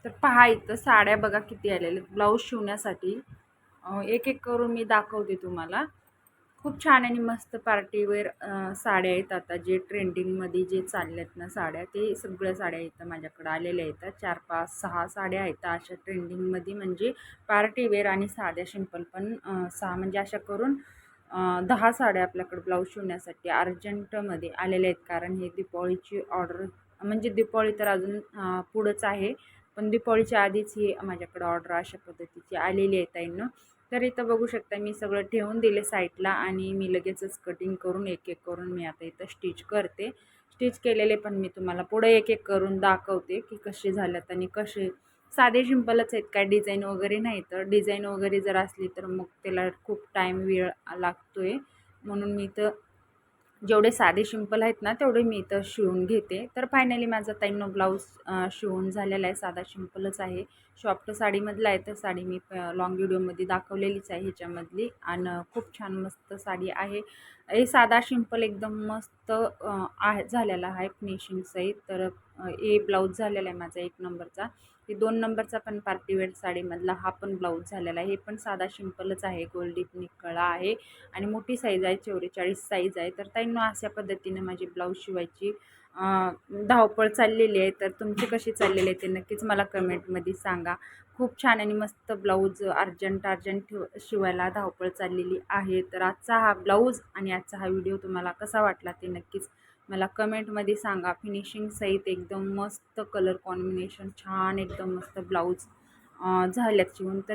तर पहा इथं साड्या बघा किती आलेल्या ब्लाऊज शिवण्यासाठी. एक एक करून मी दाखवते तुम्हाला. खूप छान आणि मस्त पार्टीवेअर साड्या आहेत. आता जे ट्रेंडिंगमध्ये जे चालल्यात ना साड्या, ते सगळ्या साड्या इथं माझ्याकडे आलेल्या आहेत. 4, 5, 6 साड्या आहेत अशा ट्रेंडिंगमध्ये, म्हणजे पार्टीवेअर आणि साध्या सिंपल पण 6 म्हणजे अशा करून 10 साड्या आपल्याकडे ब्लाऊज शिवण्यासाठी अर्जंटमध्ये आलेल्या आहेत. कारण हे दिवाळीची ऑर्डर, म्हणजे दिवाळी तर अजून पुढंच आहे, पण दिवाळीच्या आधीच ही माझ्याकडे ऑर्डर अशा पद्धतीची आलेली आहे ताईंनो. तर इथं बघू शकता मी सगळं ठेवून दिले साईडला आणि मी लगेचच कटिंग करून एक एक करून मी आता इथं स्टिच करते. स्टिच केलेले पण मी तुम्हाला पुढे एक एक करून दाखवते की कसे झाल्यात आणि कसे. साधे सिंपलच आहेत, काय डिझाईन वगैरे नाही. तर डिझाईन वगैरे जर असली तर मग त्याला खूप वेळ लागतोय, म्हणून मी इथं जेवढे साधे सिंपल आहेत ना तेवढे मी इथं शिवून घेते. तर फायनली माझा ताईंनो ब्लाऊज शिवून झालेला आहे. साधा सिंपलच आहे, सॉफ्ट साडीमधला आहे. तर साडी मी लॉंग व्हिडिओमध्ये दाखवलेलीच आहे ह्याच्यामधली, आणि खूप छान मस्त साडी आहे. हे साधा सिंपल एकदम मस्त आहे झालेला आहे फिनिशिंग सहित. तर हे ब्लाऊज झालेला आहे माझा 1 नंबरचा. हे 2 नंबरचा पण पार्टीवेअर साडीमधला हा पण ब्लाऊज झालेला आहे. हे पण साधा सिंपलच आहे, गोल्डी निकळा आहे आणि मोठी साईज आहे, 44 साईज आहे. तर ताईंनो अशा पद्धतीने माझी ब्लाऊज शिवायची धावपळ चाललेली आहे. तर तुमची कशी चाललेली आहे ते नक्कीच मला कमेंटमध्ये सांगा. खूप छान आणि मस्त ब्लाऊज अर्जंट शिवायला धावपळ चाललेली आहे. तर आजचा हा ब्लाऊज आणि आजचा हा व्हिडिओ तुम्हाला कसा वाटला ते नक्कीच मला कमेंटमध्ये सांगा. फिनिशिंग सहित एकदम मस्त कलर कॉम्बिनेशन छान एकदम मस्त ब्लाऊज झाल्यात शिवून. तर